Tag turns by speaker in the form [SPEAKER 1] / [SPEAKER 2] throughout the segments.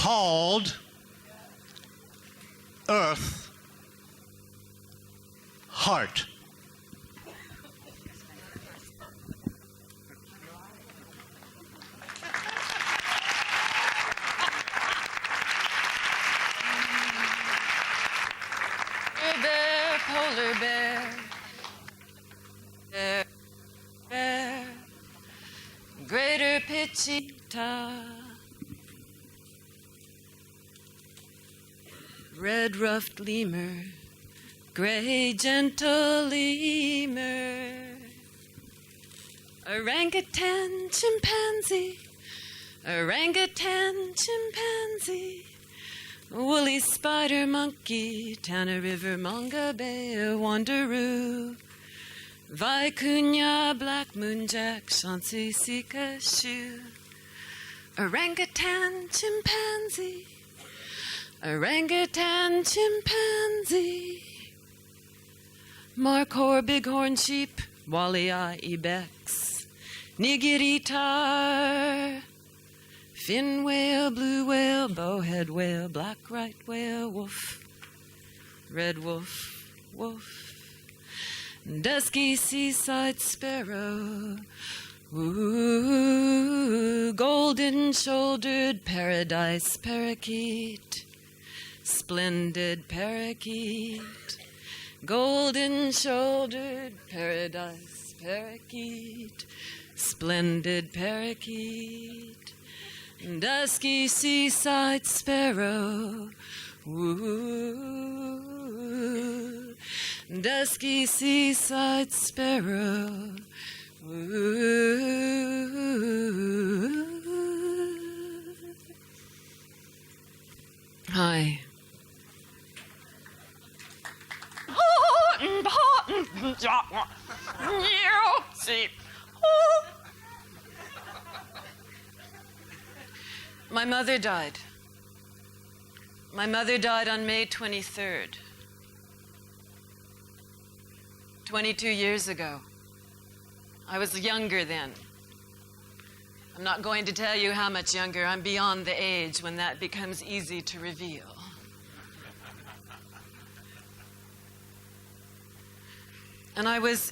[SPEAKER 1] called Earth Heart.
[SPEAKER 2] Bear, polar bear, bear, bear, greater Pichita, red ruffed lemur, gray gentle lemur, orangutan chimpanzee, orangutan chimpanzee, woolly spider monkey, Tana River manga bear, wanderoo, vicuña black moonjack, Chauncey sika shoe, orangutan chimpanzee, orangutan chimpanzee, markhor bighorn sheep, walleye ibex, nigiritar, fin whale, blue whale, bowhead whale, black right whale, wolf, red wolf, wolf, dusky seaside sparrow, ooh, golden-shouldered paradise parakeet, splendid parakeet, golden-shouldered paradise parakeet, splendid parakeet, dusky seaside sparrow, ooh, dusky seaside sparrow, ooh. Hi. My mother died. My mother died on May 23rd, 22 years ago. I was younger then. I'm not going to tell you how much younger. I'm beyond the age when that becomes easy to reveal. And I was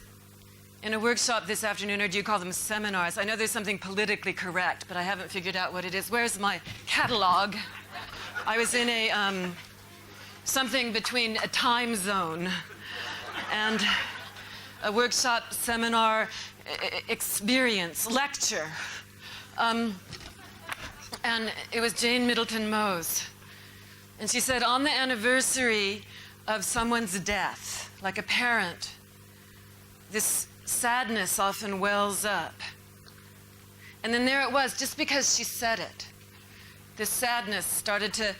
[SPEAKER 2] in a workshop this afternoon, or do you call them seminars? I know there's something politically correct, but I haven't figured out what it is. Where's my catalog? I was in a, something between a time zone and a workshop, seminar, experience, lecture. And it was Jane Middleton Mose. And she said, on the anniversary of someone's death, like a parent, this sadness often wells up. And then there it was, just because she said it. This sadness started to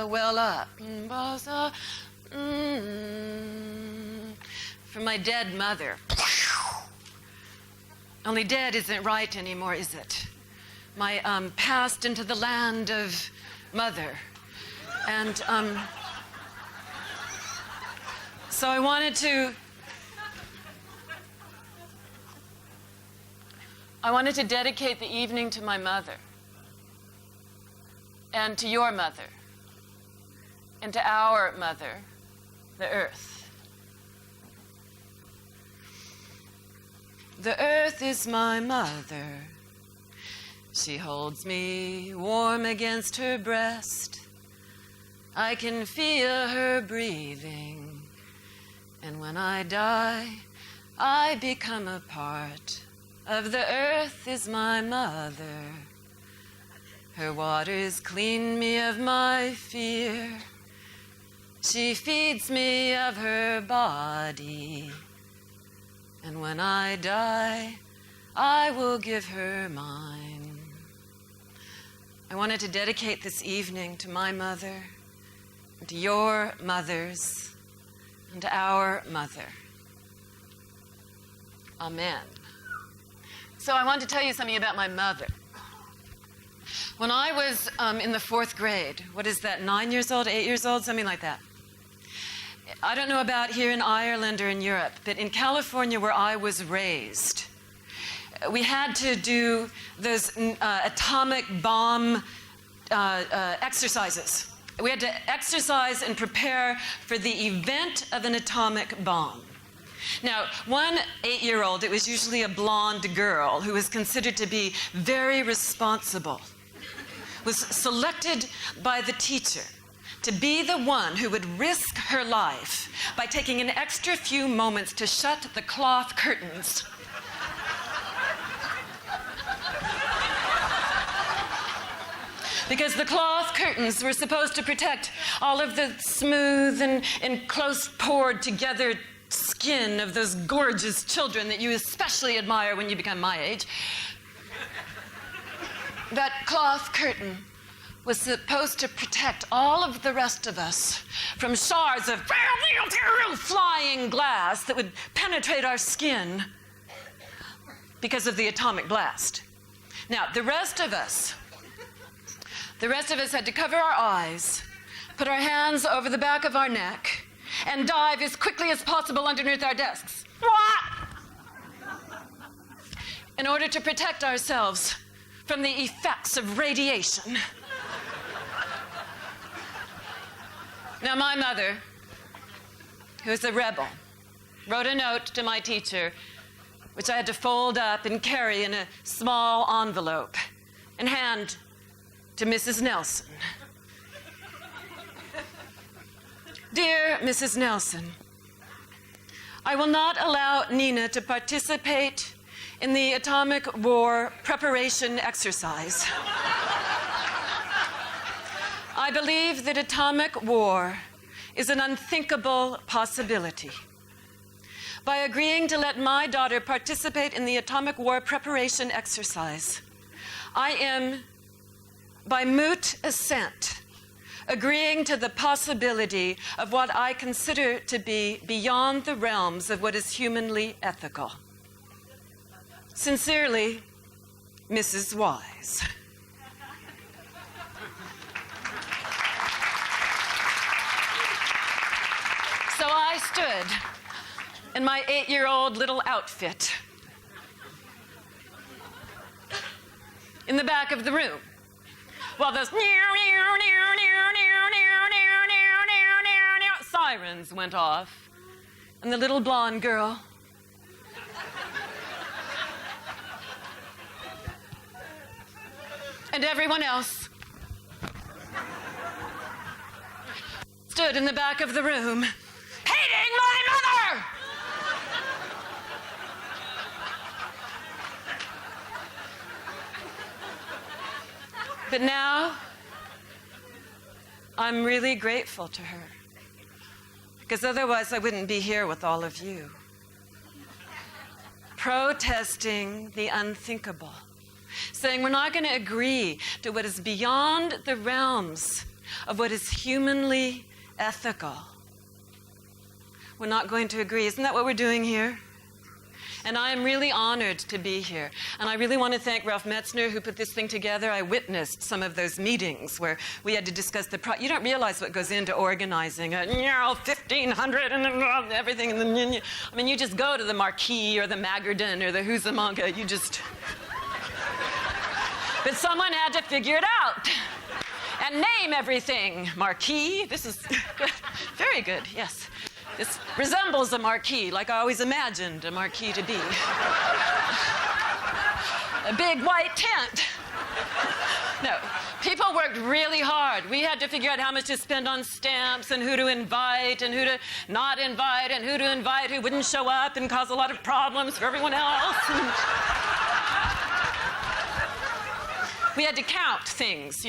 [SPEAKER 2] well up. From my dead mother. Only dead isn't right anymore, is it? My passed into the land of mother. And so I wanted to dedicate the evening to my mother, and to your mother, and to our mother, the earth. The earth is my mother. She holds me warm against her breast. I can feel her breathing. And when I die, I become a part of the earth is my mother. Her waters clean me of my fear. She feeds me of her body. And when I die, I will give her mine. I wanted to dedicate this evening to my mother, and to your mothers, and to our mother. Amen. So I want to tell you something about my mother. When I was in the 4th grade, what is that, 9 years old, 8 years old, something like that. I don't know about here in Ireland or in Europe, but in California where I was raised, we had to do those atomic bomb exercises. We had to exercise and prepare for the event of an atomic bomb. Now, one 8-year-old, it was usually a blonde girl who was considered to be very responsible, was selected by the teacher to be the one who would risk her life by taking an extra few moments to shut the cloth curtains. Because the cloth curtains were supposed to protect all of the smooth and close poured together skin of those gorgeous children that you especially admire when you become my age. That cloth curtain was supposed to protect all of the rest of us from shards of flying glass that would penetrate our skin because of the atomic blast. Now, the rest of us had to cover our eyes, put our hands over the back of our neck, and dive as quickly as possible underneath our desks in order to protect ourselves from the effects of radiation. Now, my mother, who's a rebel, wrote a note to my teacher, which I had to fold up and carry in a small envelope and hand to Mrs. Nelson. Dear Mrs. Nelson, I will not allow Nina to participate in the atomic war preparation exercise. I believe that atomic war is an unthinkable possibility. By agreeing to let my daughter participate in the atomic war preparation exercise, I am, by moot assent, agreeing to the possibility of what I consider to be beyond the realms of what is humanly ethical. Sincerely, Mrs. Wise. So I stood in my 8-year-old little outfit in the back of the room while those sirens went off, and the little blonde girl and everyone else stood in the back of the room hating my mother. But now, I'm really grateful to her, because otherwise I wouldn't be here with all of you, protesting the unthinkable, saying we're not going to agree to what is beyond the realms of what is humanly ethical. We're not going to agree. Isn't that what we're doing here? And I am really honored to be here. And I really want to thank Ralph Metzner, who put this thing together. I witnessed some of those meetings where we had to discuss you don't realize what goes into organizing 1,500 and everything. I mean, you just go to the Marquis or the Magerden or the Huzamonga. But someone had to figure it out and name everything. Marquis, this is good. Very good, yes. This resembles a marquee, like I always imagined a marquee to be. A big white tent. No, people worked really hard. We had to figure out how much to spend on stamps and who to invite and who to not invite and who to invite who wouldn't show up and cause a lot of problems for everyone else. We had to count things,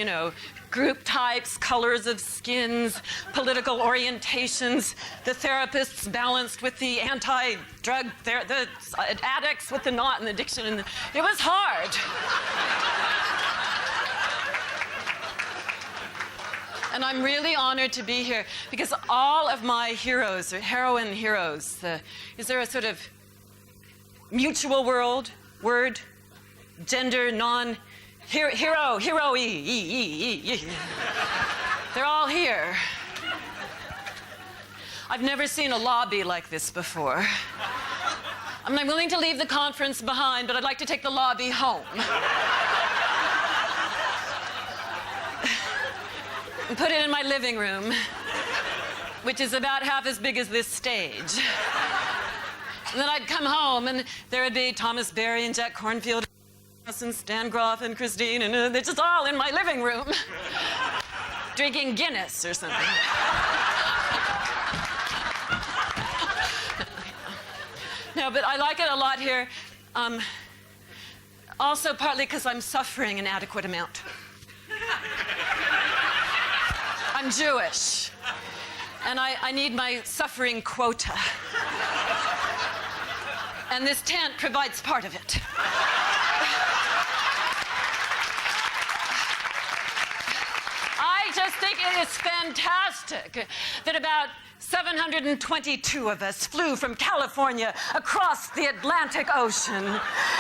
[SPEAKER 2] group types, colors of skins, political orientations, the therapists balanced with the anti-drug, the addicts with the not and the addiction. It was hard. And I'm really honored to be here because all of my heroes, or heroine heroes, is there a sort of mutual word, gender, hero-y. They're all here. I've never seen a lobby like this before. I mean, I'm willing to leave the conference behind, but I'd like to take the lobby home. And put it in my living room, which is about half as big as this stage. And then I'd come home, and there would be Thomas Berry and Jack Kornfield and Stan Groff and Christine, and they're just all in my living room, drinking Guinness or something. No, but I like it a lot here. Also partly because I'm suffering an adequate amount. I'm Jewish, and I need my suffering quota. And this tent provides part of it. I just think it is fantastic that about 722 of us flew from California across the Atlantic Ocean,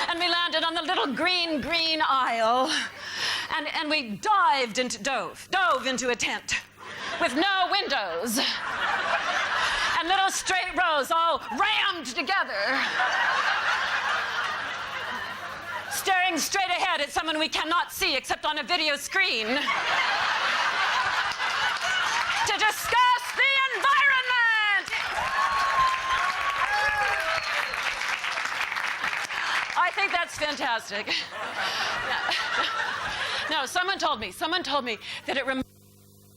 [SPEAKER 2] and we landed on the little green isle, and we dove into a tent with no windows and little straight rows all rammed together, staring straight ahead at someone we cannot see except on a video screen, to discuss the environment. I think that's fantastic. No, someone told me that it reminds me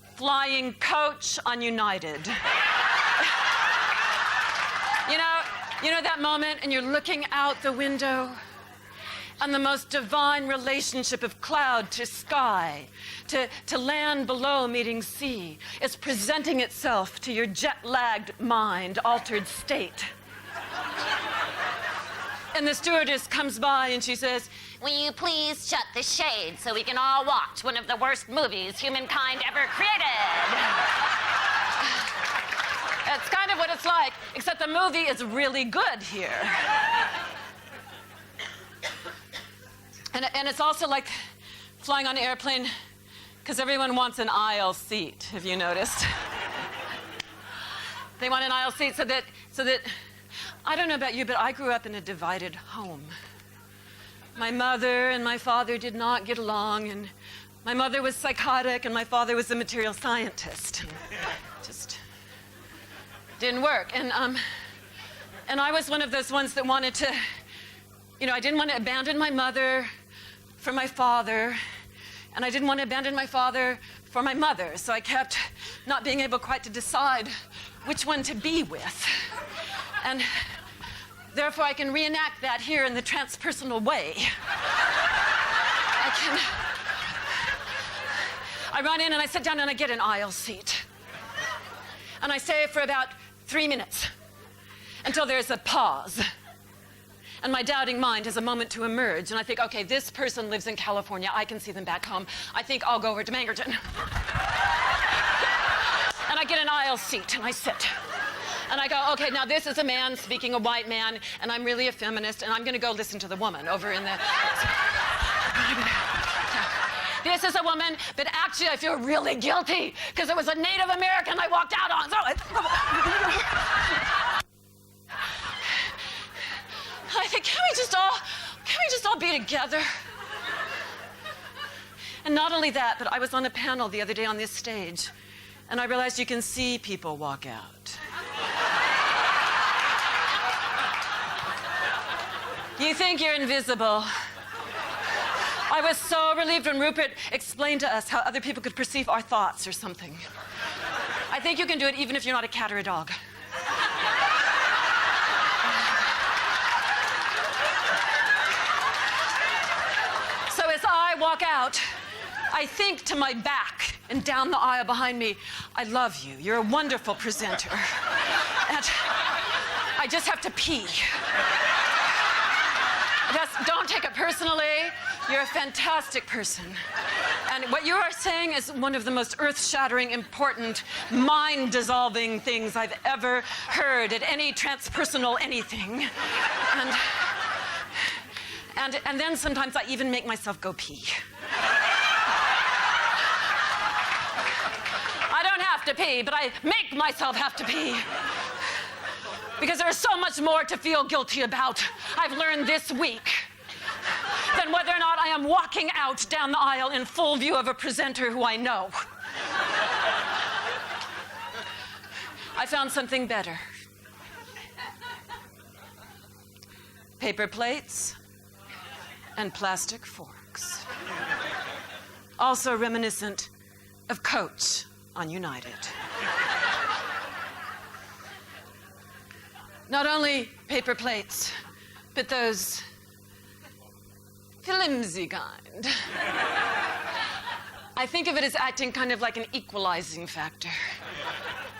[SPEAKER 2] of flying coach on United. You know that moment, and you're looking out the window, and the most divine relationship of cloud to sky, to land below meeting sea, is presenting itself to your jet-lagged mind, altered state. And the stewardess comes by and she says, "Will you please shut the shade so we can all watch one of the worst movies humankind ever created?" That's kind of what it's like, except the movie is really good here. And it's also like flying on an airplane, because everyone wants an aisle seat, have you noticed? They want an aisle seat so that, I don't know about you, but I grew up in a divided home. My mother and my father did not get along, and my mother was psychotic, and my father was a material scientist. And just didn't work. And I was one of those ones that wanted to, I didn't want to abandon my mother for my father, and I didn't want to abandon my father for my mother, so I kept not being able quite to decide which one to be with. And therefore, I can reenact that here in the transpersonal way. I run in and I sit down and I get an aisle seat. And I stay for about 3 minutes until there's a pause. And my doubting mind has a moment to emerge. And I think, okay, this person lives in California. I can see them back home. I think I'll go over to Mangerton. And I get an aisle seat and I sit. And I go, okay, now this is a man speaking a white man, and I'm really a feminist, and I'm going to go listen to the woman over in the... This is a woman, but actually I feel really guilty because it was a Native American I walked out on. So I think, can we just all be together? And not only that, but I was on a panel the other day on this stage, and I realized you can see people walk out. You think you're invisible. I was so relieved when Rupert explained to us how other people could perceive our thoughts or something. I think you can do it even if you're not a cat or a dog. So as I walk out, I think to my back and down the aisle behind me, I love you. You're a wonderful presenter. And I just have to pee. Just don't take it personally. You're a fantastic person. And what you are saying is one of the most earth-shattering, important, mind-dissolving things I've ever heard at any transpersonal anything. And then sometimes I even make myself go pee. I don't have to pee, but I make myself have to pee. Because there's so much more to feel guilty about, I've learned this week, than whether or not I am walking out down the aisle in full view of a presenter who I know. I found something better. Paper plates and plastic forks. Also reminiscent of Coach on United. Not only paper plates, but those flimsy kind. I think of it as acting kind of like an equalizing factor.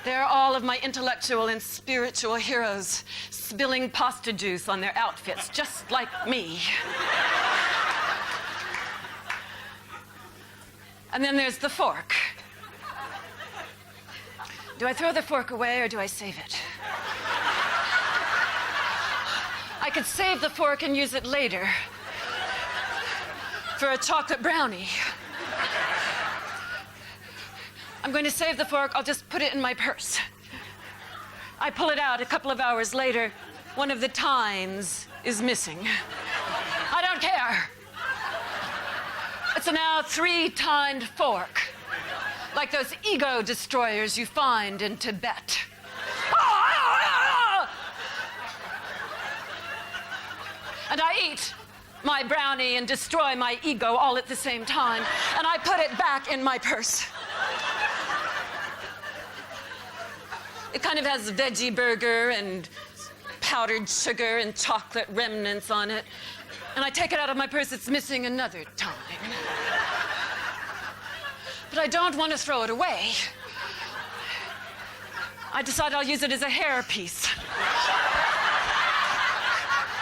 [SPEAKER 2] They're all of my intellectual and spiritual heroes spilling pasta juice on their outfits, just like me. And then there's the fork. Do I throw the fork away or do I save it? I could save the fork and use it later for a chocolate brownie. I'm going to save the fork. I'll just put it in my purse. I pull it out a couple of hours later. One of the tines is missing. I don't care. It's a now 3-tined fork, like those ego destroyers you find in Tibet. And I eat my brownie and destroy my ego all at the same time, and I put it back in my purse. It kind of has veggie burger and powdered sugar and chocolate remnants on it. And I take it out of my purse, it's missing another tine. But I don't want to throw it away. I decide I'll use it as a hairpiece.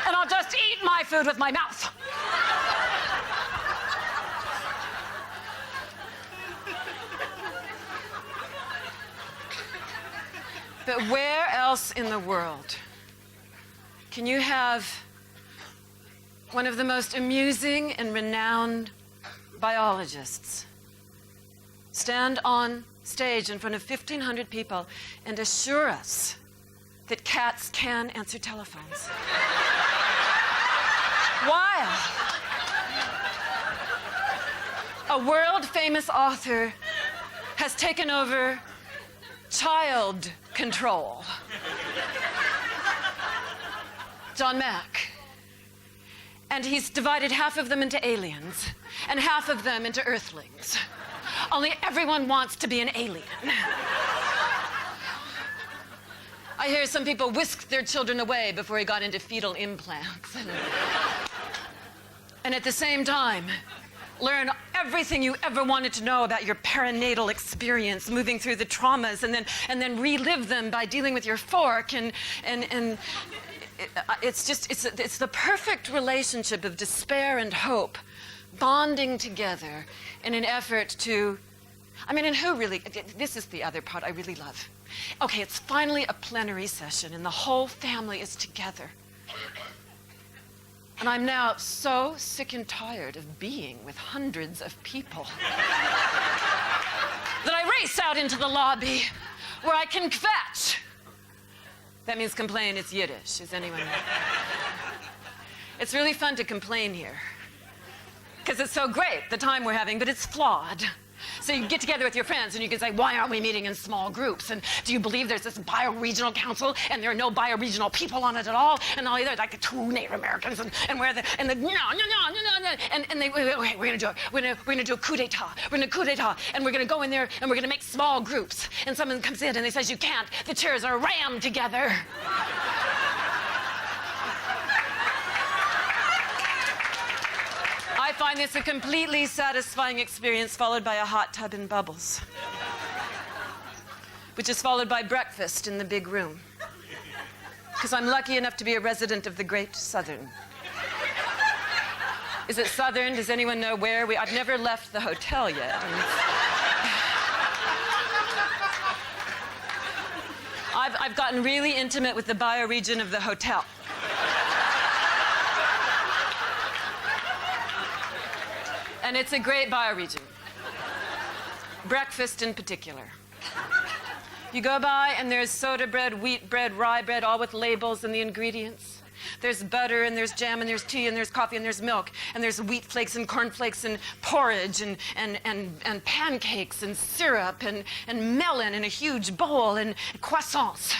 [SPEAKER 2] And I'll just eat my food with my mouth. But where else in the world can you have one of the most amusing and renowned biologists stand on stage in front of 1,500 people and assure us that cats can answer telephones? While a world-famous author has taken over child control. John Mack. And he's divided half of them into aliens and half of them into earthlings. Only everyone wants to be an alien. I hear some people whisked their children away before he got into fetal implants. And at the same time, learn everything you ever wanted to know about your perinatal experience, moving through the traumas, and then relive them by dealing with your fork. And it's the perfect relationship of despair and hope bonding together in an effort to, and who really, this is the other part I really love. Okay, it's finally a plenary session and the whole family is together. And I'm now so sick and tired of being with hundreds of people that I race out into the lobby where I can kvetch. That means complain, it's Yiddish. Is anyone? It's really fun to complain here because it's so great, the time we're having, but it's flawed. So you get together with your friends and you can say, why aren't we meeting in small groups? And do you believe there's this bioregional council and there are no bioregional people on it at all? And all there's like 2 Native Americans and they okay, we're gonna do it. We're gonna do a coup d'etat. We're gonna coup d'etat and we're gonna go in there and we're gonna make small groups. And someone comes in and they says, you can't. The chairs are rammed together. I find this a completely satisfying experience followed by a hot tub in bubbles, which is followed by breakfast in the big room, because I'm lucky enough to be a resident of the Great Southern. Is it Southern? Does anyone know where? I've never left the hotel yet. I've gotten really intimate with the bioregion of the hotel. And it's a great bioregion. Breakfast in particular. You go by and there's soda bread, wheat bread, rye bread, all with labels and the ingredients. There's butter and there's jam and there's tea and there's coffee and there's milk and there's wheat flakes and corn flakes and porridge and pancakes and syrup and melon in a huge bowl and croissants.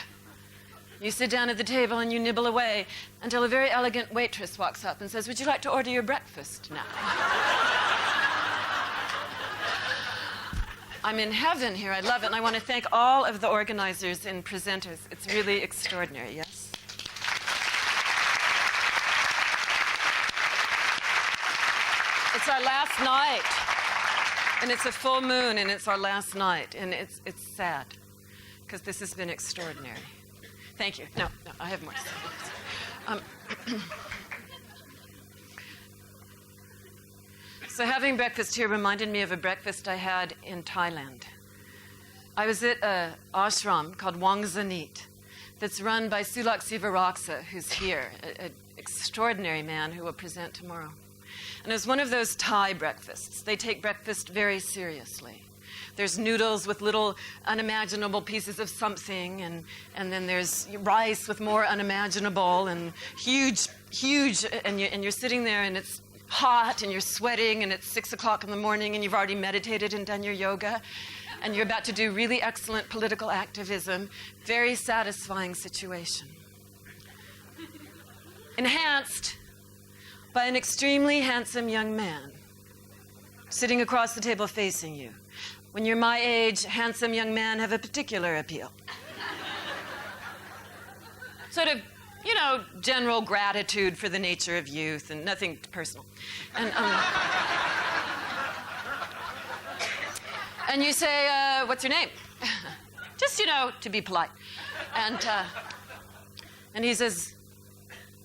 [SPEAKER 2] You sit down at the table and you nibble away until a very elegant waitress walks up and says, "Would you like to order your breakfast now?" I'm in heaven here. I love it. And I want to thank all of the organizers and presenters. It's really extraordinary, yes? It's our last night. And it's a full moon, and it's our last night. And it's sad, because this has been extraordinary. Thank you. No, I have more to say. So having breakfast here reminded me of a breakfast I had in Thailand. I was at an ashram called Wangzanit that's run by Sulak Sivaraksa, who's here, an extraordinary man who will present tomorrow. And it was one of those Thai breakfasts. They take breakfast very seriously. There's noodles with little unimaginable pieces of something, and then there's rice with more unimaginable, and huge, and you're sitting there and it's hot and you're sweating and it's 6 o'clock in the morning and you've already meditated and done your yoga and you're about to do really excellent political activism. Very satisfying situation. Enhanced by an extremely handsome young man sitting across the table facing you. When you're my age, handsome young men have a particular appeal. Sort of, general gratitude for the nature of youth and nothing personal. And you say, "What's your name?" Just, to be polite. And he says,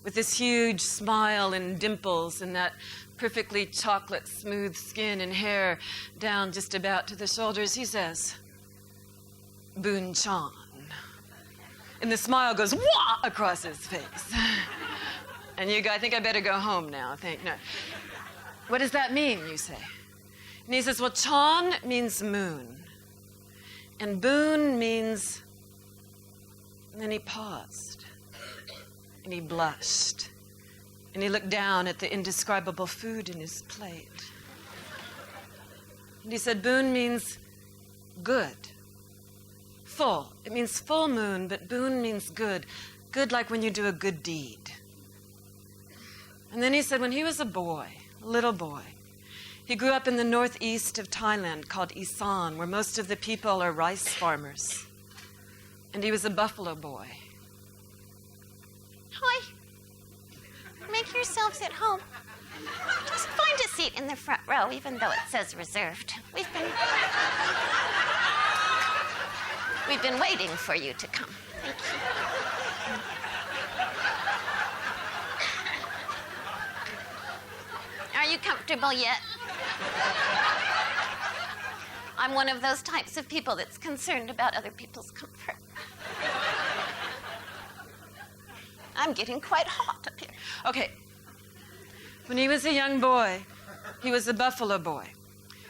[SPEAKER 2] with this huge smile and dimples and that perfectly chocolate smooth skin and hair down just about to the shoulders, he says, "Boon Chan." And the smile goes wah across his face. And you go, "I think I better go home now." No. What does that mean, you say? And he says, "Well, Chan means moon. And boon means..." And then he paused. And he blushed. And he looked down at the indescribable food in his plate. And he said, "Boon means good. Full. It means full moon, but boon means good. Good like when you do a good deed." And then he said when he was a boy, a little boy, he grew up in the northeast of Thailand called Isan, where most of the people are rice farmers. And he was a buffalo boy.
[SPEAKER 1] Hi. Make yourselves at home. Just find a seat in the front row, even though it says reserved. We've been waiting for you to come. Thank you. Are you comfortable yet? I'm one of those types of people that's concerned about other people's comfort. I'm getting quite hot up here.
[SPEAKER 2] Okay. When he was a young boy, he was a buffalo boy.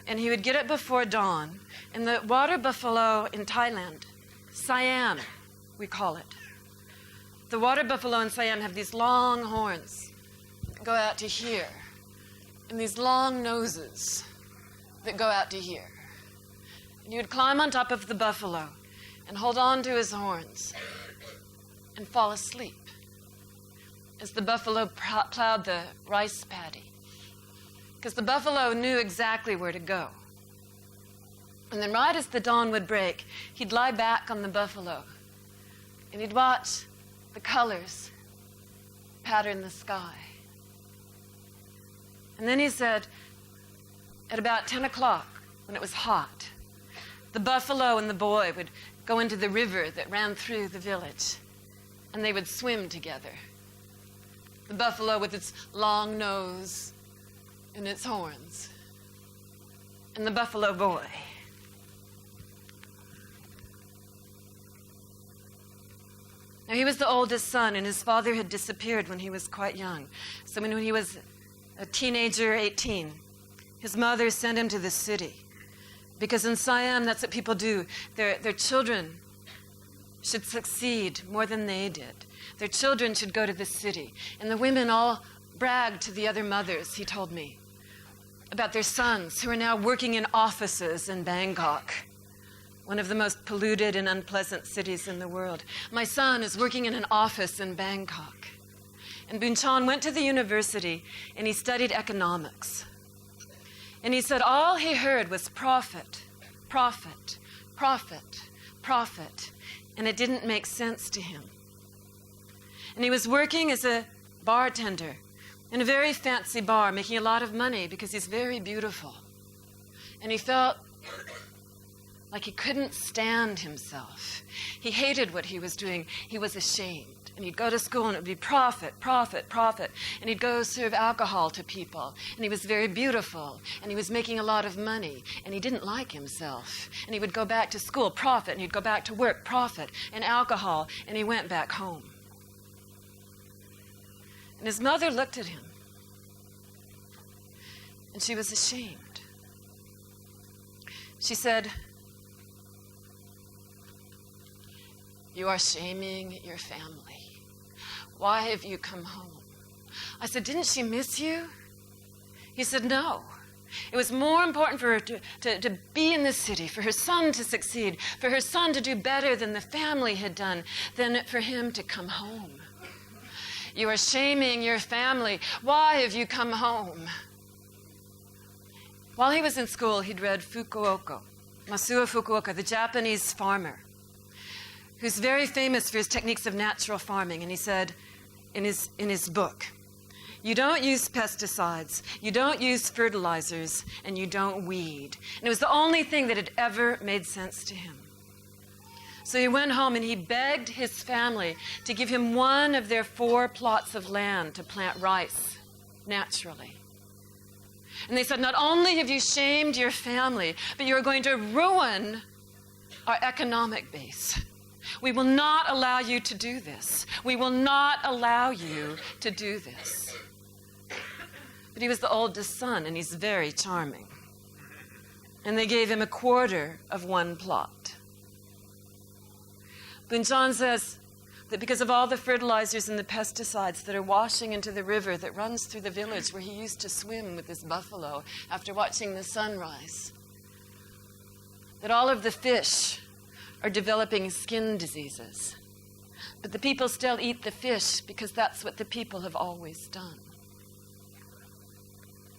[SPEAKER 2] And he would get up before dawn. And the water buffalo in Thailand, Siam, we call it. The water buffalo in Siam have these long horns that go out to here. And these long noses that go out to here. And he would climb on top of the buffalo and hold on to his horns and fall asleep as the buffalo plowed the rice paddy. Because the buffalo knew exactly where to go. And then right as the dawn would break, he'd lie back on the buffalo and he'd watch the colors pattern the sky. And then he said, at about 10 o'clock, when it was hot, the buffalo and the boy would go into the river that ran through the village, and they would swim together. The buffalo with its long nose and its horns, and the buffalo boy. Now, he was the oldest son, and his father had disappeared when he was quite young. So when he was a teenager, 18, his mother sent him to the city. Because in Siam, that's what people do. Their children should succeed more than they did. Their children should go to the city. And the women all bragged to the other mothers, he told me, about their sons who are now working in offices in Bangkok, one of the most polluted and unpleasant cities in the world. My son is working in an office in Bangkok. And Bunchan went to the university and he studied economics. And he said all he heard was profit, profit, profit, profit. And it didn't make sense to him. And he was working as a bartender in a very fancy bar, making a lot of money because he's very beautiful. And he felt like he couldn't stand himself. He hated what he was doing. He was ashamed. And he'd go to school and it would be profit, profit, profit. And he'd go serve alcohol to people. And he was very beautiful. And he was making a lot of money. And he didn't like himself. And he would go back to school, profit. And he'd go back to work, profit, and alcohol. And he went back home. And his mother looked at him. And she was ashamed. She said, "You are shaming your family. Why have you come home?" I said, "Didn't she miss you?" He said, "No. It was more important for her to be in the city, for her son to succeed, for her son to do better than the family had done, than for him to come home. You are shaming your family. Why have you come home?" While he was in school, he'd read Fukuoka, Masuo Fukuoka, the Japanese farmer, who's very famous for his techniques of natural farming. And he said in his book, you don't use pesticides, you don't use fertilizers, and you don't weed. And it was the only thing that had ever made sense to him. So he went home and he begged his family to give him one of their 4 plots of land to plant rice naturally. And they said, not only have you shamed your family, but you're going to ruin our economic base. We will not allow you to do this. We will not allow you to do this. But he was the oldest son, and he's very charming. And they gave him 1/4 of 1 plot. Bunchan says that because of all the fertilizers and the pesticides that are washing into the river that runs through the village where he used to swim with his buffalo after watching the sunrise, that all of the fish are developing skin diseases. But the people still eat the fish because that's what the people have always done.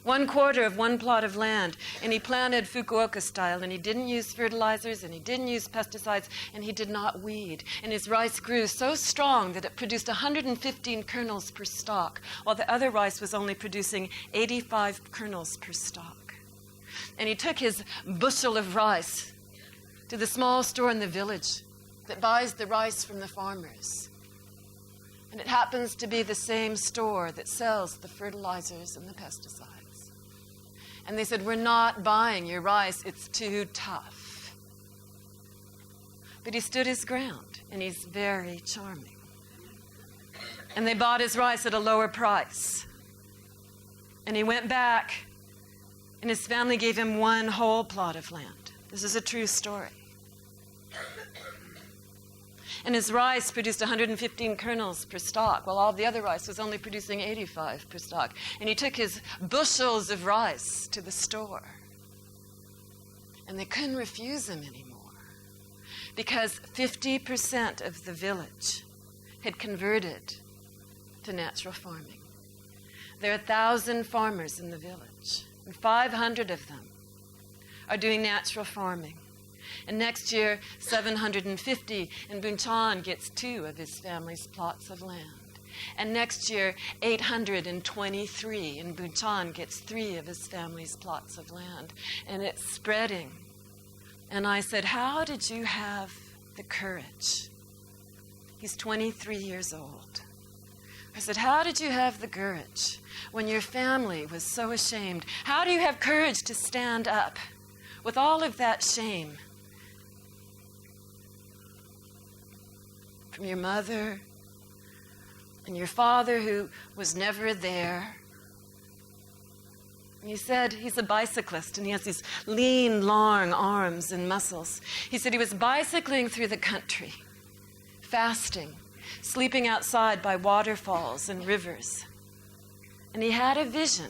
[SPEAKER 2] 1/4 of 1 plot of land, and he planted Fukuoka style, and he didn't use fertilizers, and he didn't use pesticides, and he did not weed. And his rice grew so strong that it produced 115 kernels per stalk, while the other rice was only producing 85 kernels per stalk. And he took his bushel of rice to the small store in the village that buys the rice from the farmers. And it happens to be the same store that sells the fertilizers and the pesticides. And they said, we're not buying your rice, it's too tough. But he stood his ground, and he's very charming. And they bought his rice at a lower price. And he went back, and his family gave him 1 whole plot of land. This is a true story. And his rice produced 115 kernels per stalk, while all the other rice was only producing 85 per stalk. And he took his bushels of rice to the store. And they couldn't refuse him anymore, because 50% of the village had converted to natural farming. There are 1,000 farmers in the village, and 500 of them are doing natural farming. And next year, 750, and Bunchan gets 2 of his family's plots of land. And next year, 823, and Bunchan gets 3 of his family's plots of land. And it's spreading. And I said, how did you have the courage? He's 23 years old. I said, how did you have the courage when your family was so ashamed? How do you have courage to stand up with all of that shame from your mother and your father who was never there? And he said he's a bicyclist and he has these lean, long arms and muscles. He said he was bicycling through the country fasting, sleeping outside by waterfalls and rivers. And he had a vision.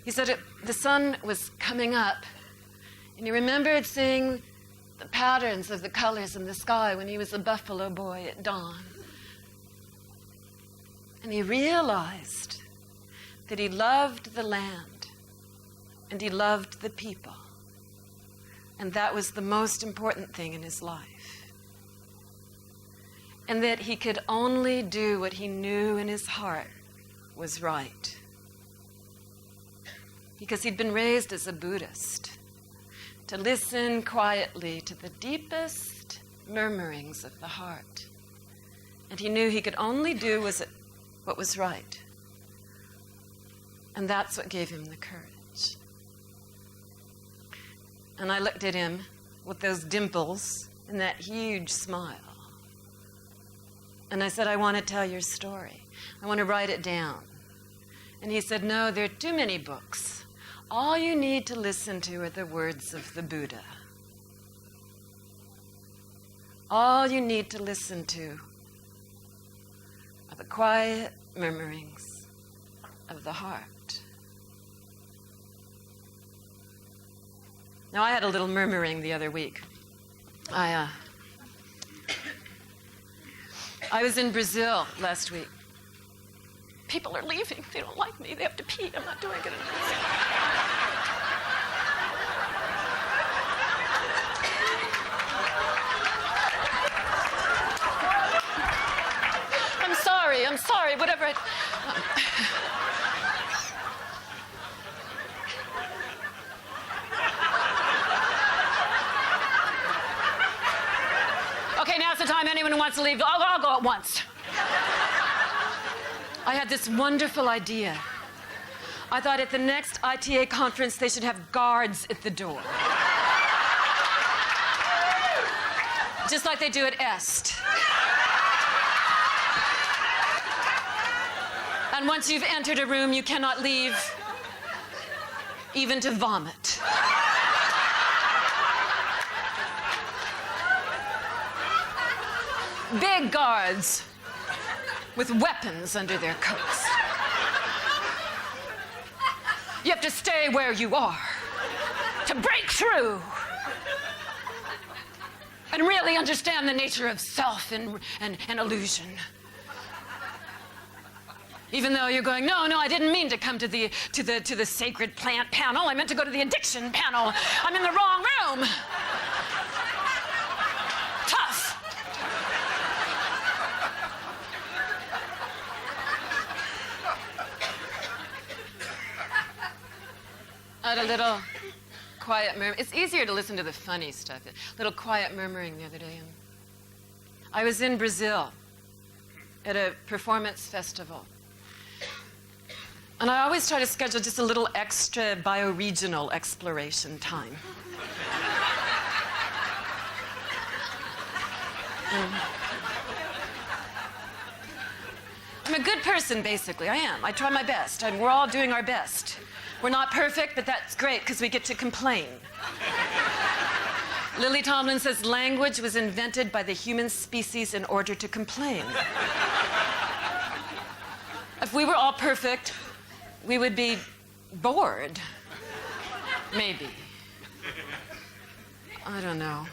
[SPEAKER 2] He said the sun was coming up, and he remembered seeing the patterns of the colors in the sky when he was a buffalo boy at dawn. And he realized that he loved the land and he loved the people. And that was the most important thing in his life. And that he could only do what he knew in his heart was right. Because he'd been raised as a Buddhist, to listen quietly to the deepest murmurings of the heart. And he knew he could only do what was right. And that's what gave him the courage. And I looked at him with those dimples and that huge smile. And I said, I want to tell your story. I want to write it down. And he said, no, there are too many books. All you need to listen to are the words of the Buddha. All you need to listen to are the quiet murmurings of the heart. Now, I had a little murmuring the other week. I was in Brazil last week. People are leaving. They don't like me. They have to pee. I'm not doing good enough. I'm sorry, whatever. Okay, now's the time. Anyone who wants to leave, I'll go at once. I had this wonderful idea. I thought at the next ITA conference, they should have guards at the door. Just like they do at EST. And once you've entered a room, you cannot leave, even to vomit. Big guards with weapons under their coats. You have to stay where you are to break through and really understand the nature of self and illusion. Even though you're going, no, I didn't mean to come to the sacred plant panel. I meant to go to the addiction panel. I'm in the wrong room. Tough. I had a little quiet murmur. It's easier to listen to the funny stuff. A little quiet murmuring the other day. I was in Brazil at a performance festival. And I always try to schedule just a little extra bioregional exploration time. I'm a good person, basically. I am. I try my best. We're all doing our best. We're not perfect, but that's great because we get to complain. Lily Tomlin says language was invented by the human species in order to complain. If we were all perfect, we would be bored. Maybe. I don't know.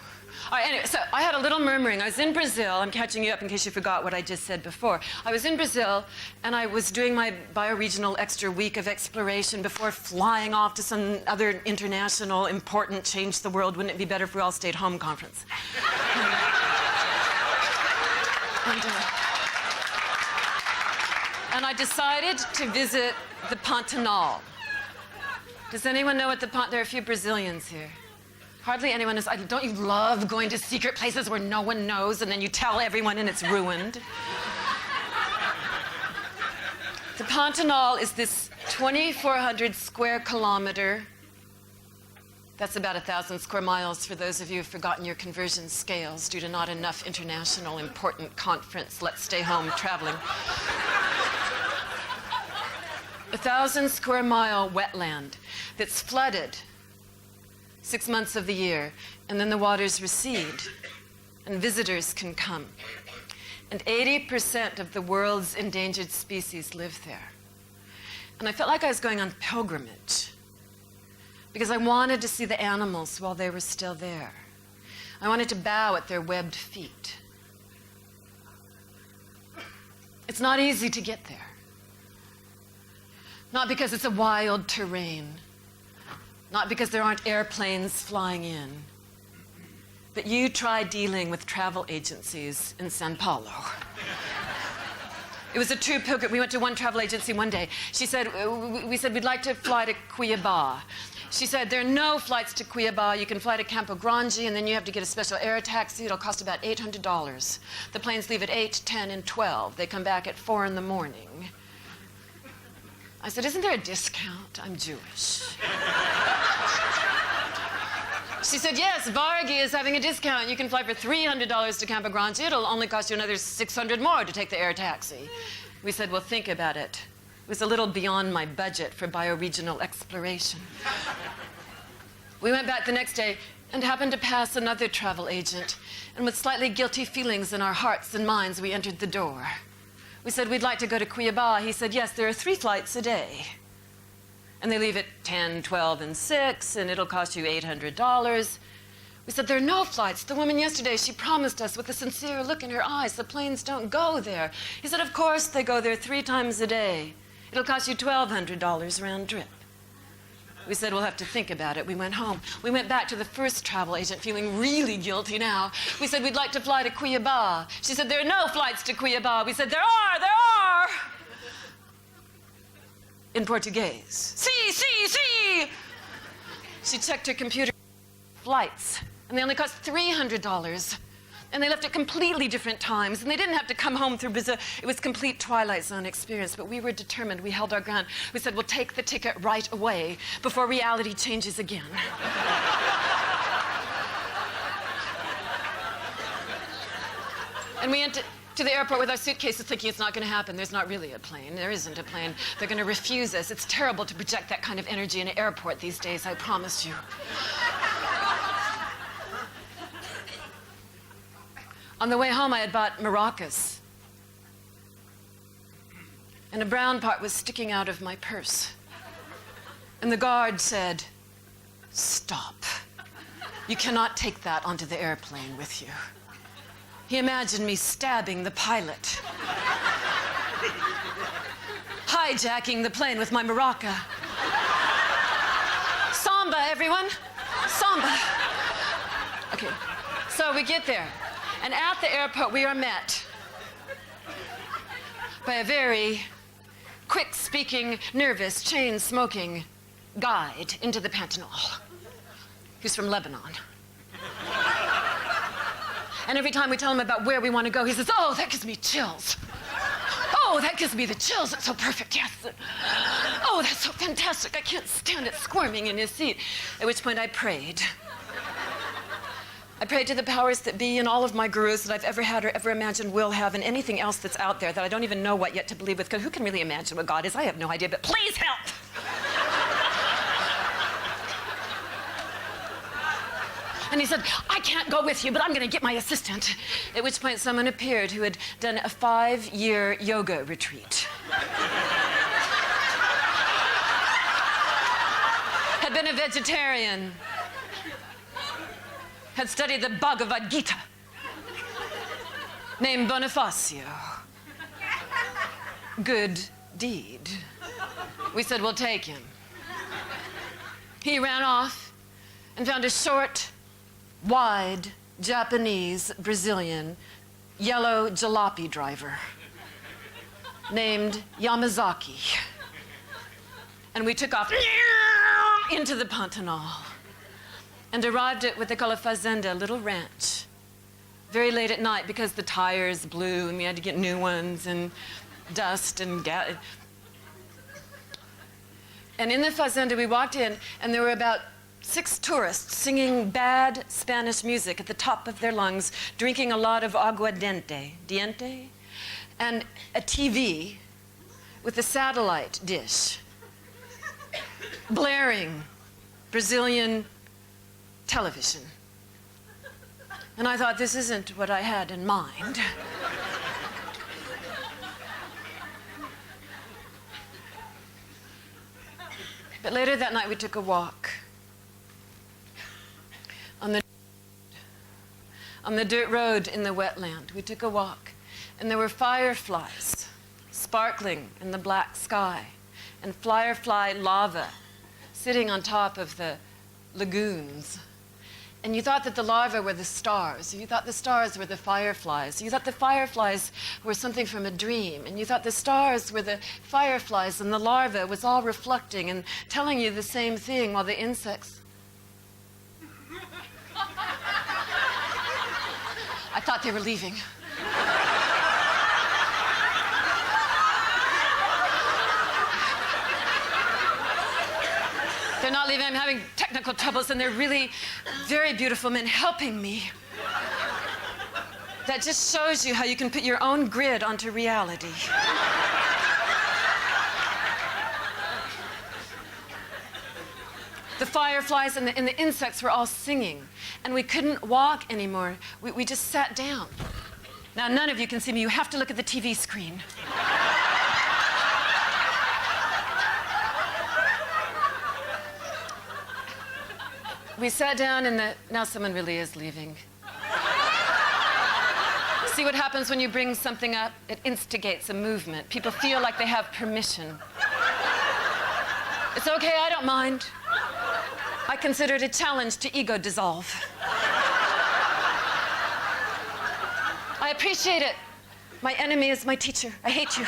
[SPEAKER 2] All right, anyway, so I had a little murmuring. I was in Brazil. I'm catching you up in case you forgot what I just said before. I was in Brazil, and I was doing my bioregional extra week of exploration before flying off to some other international, important, change the world, wouldn't it be better if we all stayed home conference. And I decided to visit the Pantanal. Does anyone know what there are a few Brazilians here. Hardly anyone knows. Don't you love going to secret places where no one knows and then you tell everyone and it's ruined? The Pantanal is this 2,400 square kilometer. That's about 1,000 square miles for those of you who've forgotten your conversion scales due to not enough international important conference. Let's stay home traveling. 1,000 square mile wetland that's flooded 6 months of the year, and then the waters recede. and visitors can come. And 80% of the world's endangered species live there. And I felt like I was going on pilgrimage because I wanted to see the animals while they were still there. I wanted to bow at their webbed feet. It's not easy to get there. Not because it's a wild terrain, not because there aren't airplanes flying in, but you try dealing with travel agencies in Sao Paulo. It was a true pilgrim. We went to one travel agency one day. She said, we said, we'd like to fly to Cuiabá. She said, there are no flights to Cuiabá. You can fly to Campo Grande, and then you have to get a special air taxi. It'll cost about $800. The planes leave at 8, 10, and 12. They come back at 4 in the morning. I said, isn't there a discount? I'm Jewish. She said, yes, Vargi is having a discount. You can fly for $300 to Campo Grande. It'll only cost you another $600 more to take the air taxi. We said, well, think about it. It was a little beyond my budget for bioregional exploration. We went back the next day and happened to pass another travel agent. And with slightly guilty feelings in our hearts and minds, we entered the door. We said, we'd like to go to Cuiabá. He said, yes, there are 3 flights a day. And they leave at 10, 12, and 6, and it'll cost you $800. We said, there are no flights. The woman yesterday, she promised us with a sincere look in her eyes, the planes don't go there. He said, of course they go there 3 times a day. It'll cost you $1,200 round trip. We said, we'll have to think about it. We went home. We went back to the first travel agent, feeling really guilty now. We said, we'd like to fly to Cuiabá. She said, there are no flights to Cuiabá. We said, there are! In Portuguese. Si! She checked her computer. Flights. And they only cost $300. And they left at completely different times. And they didn't have to come home through Brazil. It was complete Twilight Zone experience. But we were determined. We held our ground. We said, we'll take the ticket right away before reality changes again. And we went to the airport with our suitcases thinking it's not going to happen. There's not really a plane. There isn't a plane. They're going to refuse us. It's terrible to project that kind of energy in an airport these days, I promise you. On the way home, I had bought maracas. And a brown part was sticking out of my purse. And the guard said, stop. You cannot take that onto the airplane with you. He imagined me stabbing the pilot. Hijacking the plane with my maraca. Samba, everyone. Samba. Okay, so we get there. And at the airport, we are met by a very quick-speaking, nervous, chain-smoking guide into the Pantanal, who's from Lebanon. And every time we tell him about where we want to go, he says, oh, that gives me chills. Oh, that gives me the chills. It's so perfect, yes. Oh, that's so fantastic. I can't stand it squirming in his seat. At which point I prayed. I prayed to the powers that be and all of my gurus that I've ever had or ever imagined will have and anything else that's out there that I don't even know what yet to believe with, because who can really imagine what God is? I have no idea, but please help! And he said, I can't go with you, but I'm going to get my assistant. At which point someone appeared who had done a 5-year yoga retreat. Had been a vegetarian. Had studied the Bhagavad Gita. Named Bonifacio. Good deed. We said, we'll take him. He ran off and found a short, wide, Japanese, Brazilian, yellow jalopy driver named Yamazaki. And we took off into the Pantanal and arrived at what they call a fazenda, a little ranch, very late at night because the tires blew and we had to get new ones and dust and gas. And in the fazenda, we walked in and there were about 6 tourists singing bad Spanish music at the top of their lungs, drinking a lot of aguardiente, and a TV with a satellite dish, blaring Brazilian television. And I thought, this isn't what I had in mind. But later that night, we took a walk on the dirt road in the wetland. We took a walk, and there were fireflies sparkling in the black sky, and firefly lava sitting on top of the lagoons. And you thought that the larvae were the stars. You thought the stars were the fireflies. You thought the fireflies were something from a dream. And you thought the stars were the fireflies, and the larva was all reflecting and telling you the same thing, while the insects... I thought they were leaving. They're not leaving. I'm having technical troubles, and they're really very beautiful men helping me. That just shows you how you can put your own grid onto reality. The fireflies and the insects were all singing, and we couldn't walk anymore. We just sat down. Now, none of you can see me. You have to look at the TV screen. We sat down, and now someone really is leaving. See what happens when you bring something up? It instigates a movement. People feel like they have permission. It's okay, I don't mind. I consider it a challenge to ego dissolve. I appreciate it. My enemy is my teacher. I hate you.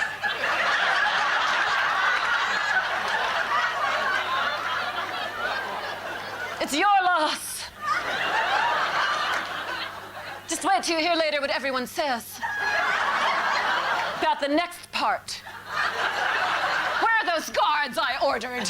[SPEAKER 2] It's your loss. Just wait till you hear later what everyone says about the next part. Where are those guards I ordered?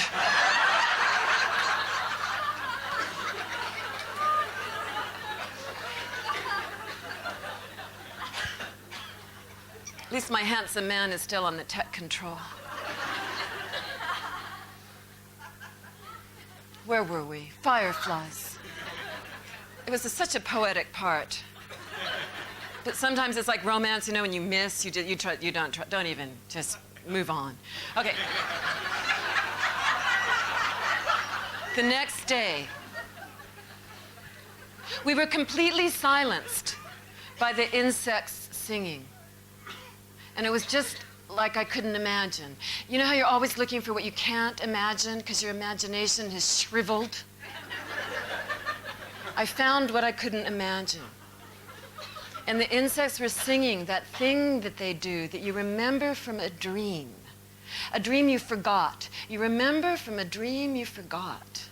[SPEAKER 2] At least my handsome man is still on the tech control. Where were we? Fireflies. It was such a poetic part. But sometimes it's like romance, you know, when you miss, don't even, just move on. Okay. The next day, we were completely silenced by the insects singing. And it was just like I couldn't imagine. You know how you're always looking for what you can't imagine because your imagination has shriveled? I found what I couldn't imagine. And the insects were singing that thing that they do that you remember from a dream you forgot. You remember from a dream you forgot.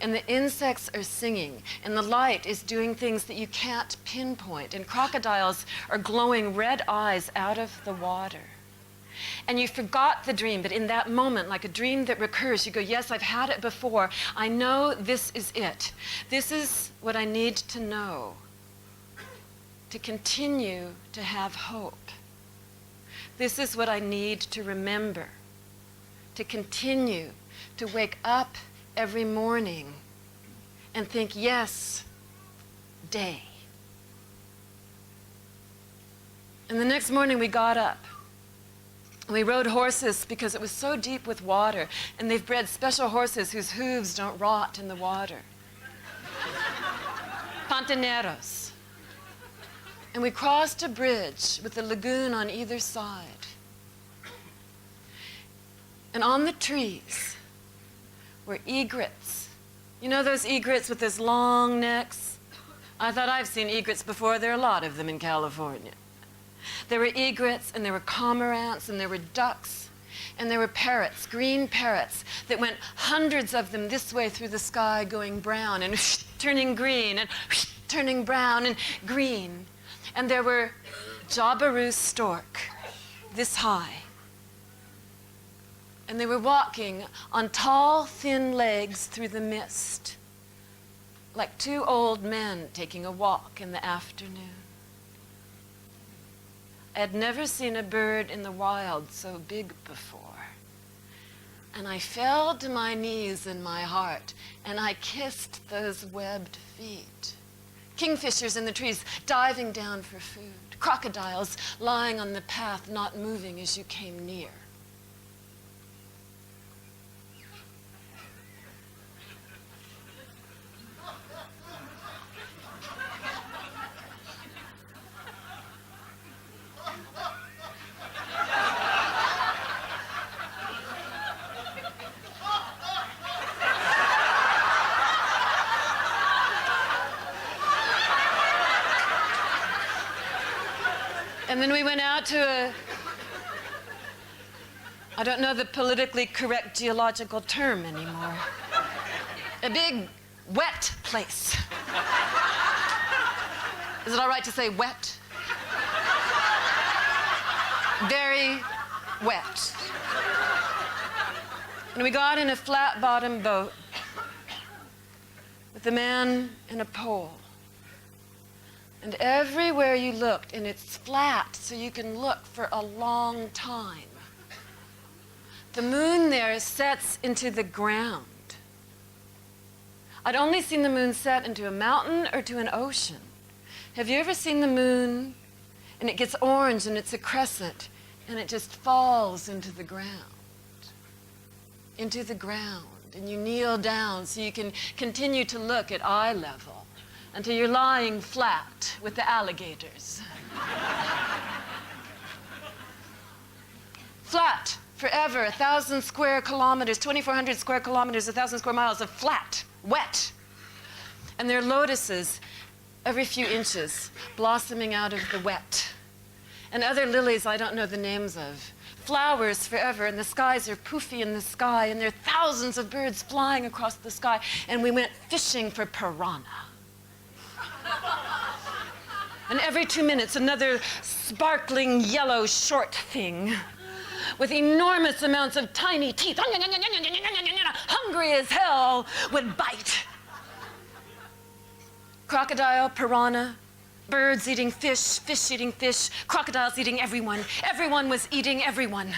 [SPEAKER 2] And the insects are singing, and the light is doing things that you can't pinpoint, and crocodiles are glowing red eyes out of the water. And you forgot the dream, but in that moment, like a dream that recurs, you go, yes, I've had it before. I know this is it. This is what I need to know to continue to have hope. This is what I need to remember, to continue to wake up every morning and think, yes, day. And the next morning we got up. We rode horses because it was so deep with water, and they've bred special horses whose hooves don't rot in the water. Pantaneros. And we crossed a bridge with a lagoon on either side. And on the trees were egrets. You know those egrets with those long necks? I thought I've seen egrets before. There are a lot of them in California. There were egrets, and there were cormorants, and there were ducks, and there were parrots, green parrots, that went hundreds of them this way through the sky going brown and turning green and turning brown and green. And there were jabiru stork this high. And they were walking on tall, thin legs through the mist, like two old men taking a walk in the afternoon. I had never seen a bird in the wild so big before. And I fell to my knees in my heart, and I kissed those webbed feet. kingfishers in the trees diving down for food, crocodiles lying on the path, not moving as you came near. And then we went out to I don't know the politically correct geological term anymore. A big wet place. Is it all right to say wet? Very wet. And we got in a flat-bottom boat with a man and a pole. And everywhere you looked, and it's flat, so you can look for a long time. The moon there sets into the ground. I'd only seen the moon set into a mountain or to an ocean. Have you ever seen the moon, and it gets orange, and it's a crescent, and it just falls into the ground? Into the ground, and you kneel down so you can continue to look at eye level until you're lying flat with the alligators. Flat, forever, 1,000 square kilometers, 2,400 square kilometers, 1,000 square miles of flat, wet. And there are lotuses every few inches blossoming out of the wet. And other lilies I don't know the names of. Flowers forever, and the skies are poofy in the sky, and there are thousands of birds flying across the sky. And we went fishing for piranha. And every 2 minutes, another sparkling yellow short thing with enormous amounts of tiny teeth, hungry as hell, would bite. Crocodile, piranha, birds eating fish, fish eating fish, crocodiles eating everyone. Everyone was eating everyone.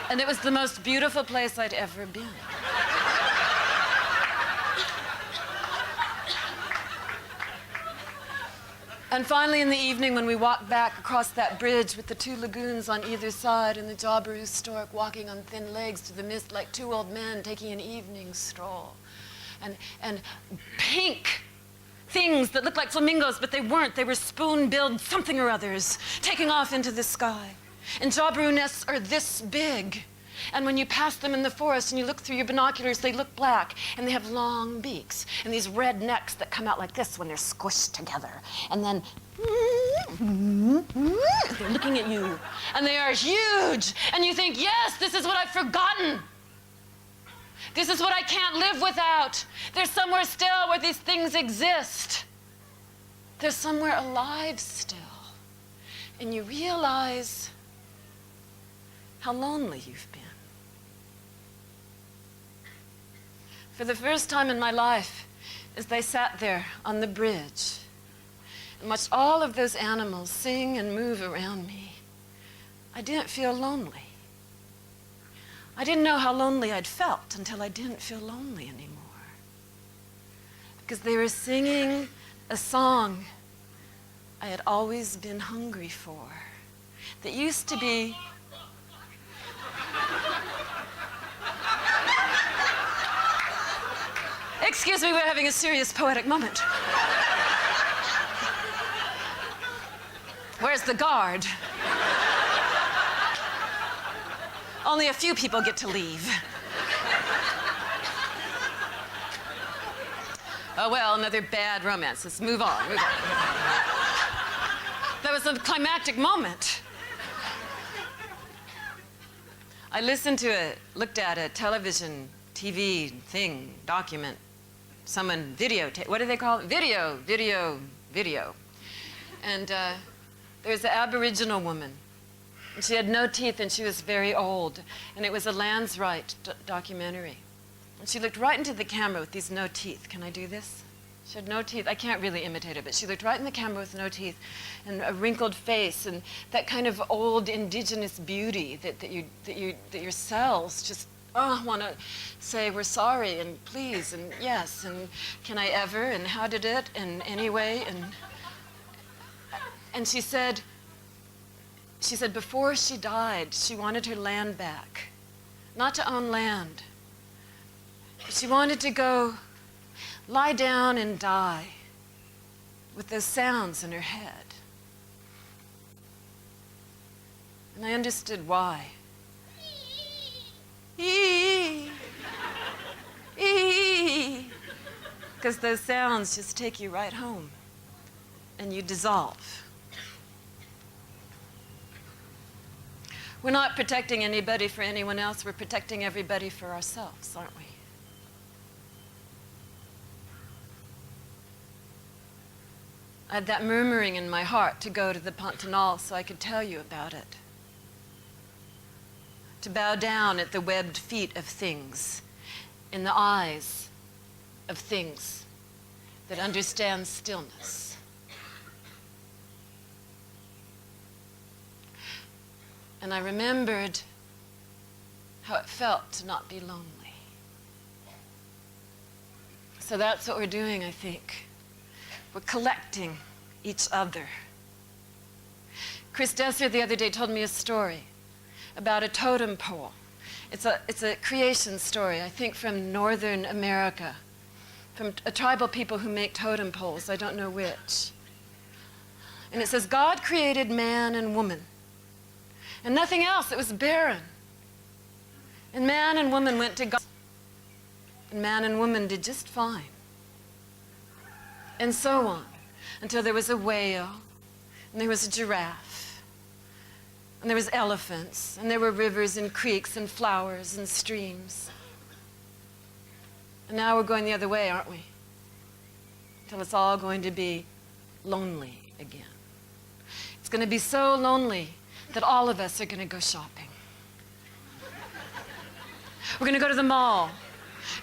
[SPEAKER 2] And it was the most beautiful place I'd ever been. And finally, in the evening, when we walked back across that bridge with the two lagoons on either side and the jawbrew stork walking on thin legs through the mist like two old men taking an evening stroll. And pink things that looked like flamingos, but they weren't. They were spoon-billed something or others taking off into the sky. And jawbrew nests are this big. And when you pass them in the forest and you look through your binoculars, they look black, and they have long beaks and these red necks that come out like this when they're squished together. And then they're looking at you, and they are huge. And you think, yes, this is what I've forgotten. This is what I can't live without. There's somewhere still where these things exist. They're somewhere alive still. And you realize how lonely you've been. For the first time in my life, as they sat there on the bridge and watched all of those animals sing and move around me, I didn't feel lonely. I didn't know how lonely I'd felt until I didn't feel lonely anymore. Because they were singing a song I had always been hungry for, that used to be Excuse me, we're having a serious poetic moment. Where's the guard? Only a few people get to leave. Oh, well, another bad romance. Let's move on. That was a climactic moment. I looked at a television, TV thing, document, someone videotape. What do they call it? Video. And there's an Aboriginal woman. And she had no teeth, and she was very old. And it was a Lands Right documentary. And she looked right into the camera with these no teeth. Can I do this? She had no teeth. I can't really imitate it, but she looked right in the camera with no teeth and a wrinkled face and that kind of old indigenous beauty that your cells just oh, I want to say we're sorry and please and yes and can I ever and how did it and anyway and she said before she died, she wanted her land back. Not to own land. But she wanted to go lie down and die with those sounds in her head. And I understood why. Because those sounds just take you right home and you dissolve. We're not protecting anybody for anyone else. We're protecting everybody for ourselves, aren't we? I had that murmuring in my heart to go to the Pantanal so I could tell you about it. To bow down at the webbed feet of things, in the eyes of things that understand stillness. And I remembered how it felt to not be lonely. So that's what we're doing, I think. We're collecting each other. Chris Desser the other day told me a story about a totem pole. It's a creation story, I think from Northern America, from a tribal people who make totem poles, I don't know which. And it says, God created man and woman, and nothing else, it was barren. And man and woman went to God, and man and woman did just fine. And so on, until there was a whale, and there was a giraffe, and there was elephants, and there were rivers and creeks and flowers and streams. And now we're going the other way, aren't we? Until it's all going to be lonely again. It's going to be so lonely that all of us are going to go shopping. We're going to go to the mall,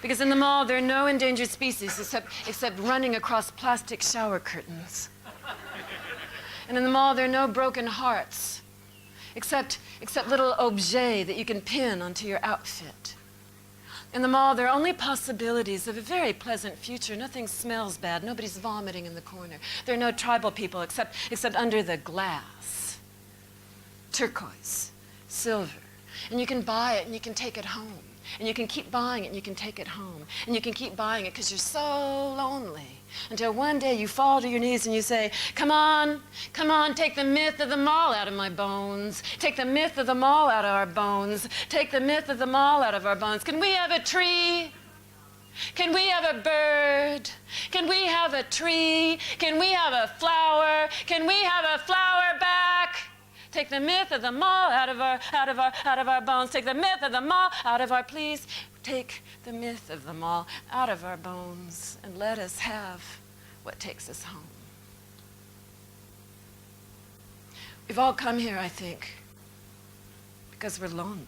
[SPEAKER 2] because in the mall there are no endangered species except running across plastic shower curtains. And in the mall there are no broken hearts, except little objets that you can pin onto your outfit. In the mall there are only possibilities of a very pleasant future. Nothing smells bad. Nobody's vomiting in the corner. There are no tribal people except under the glass. Turquoise, silver. And you can buy it and you can take it home. And you can keep buying it and you can take it home. And you can keep buying it because you're so lonely. Until one day you fall to your knees and you say, come on, take the myth of the mall out of my bones. Take the myth of the mall out of our bones. Take the myth of the mall out of our bones. Can we have a tree? Can we have a bird? Can we have a tree? Can we have a flower? Can we have a flower back? Take the myth of the mall out of our bones. Take the myth of the mall out of our, please. Take the myth of the mall out of our bones and let us have what takes us home. We've all come here, I think, because we're lonely.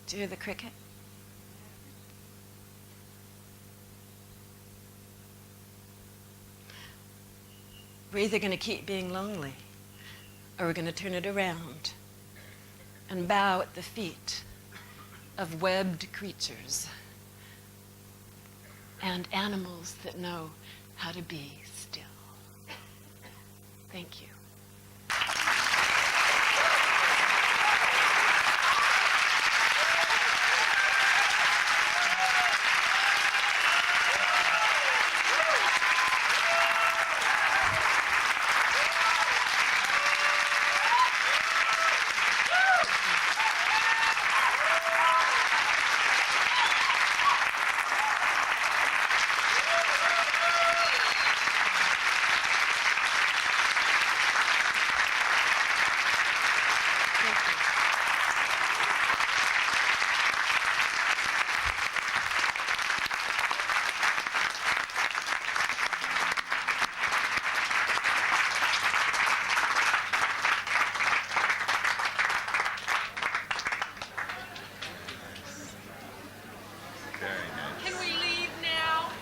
[SPEAKER 2] Do you hear the cricket? We're either going to keep being lonely or we're going to turn it around and bow at the feet of webbed creatures and animals that know how to be still. Thank you.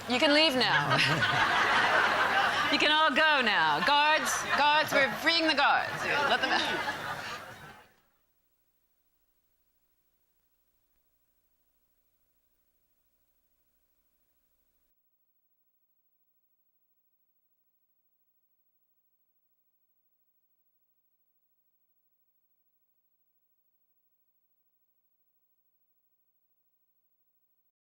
[SPEAKER 2] You can leave now. You can all go now. Guards, we're freeing the guards. Let them out.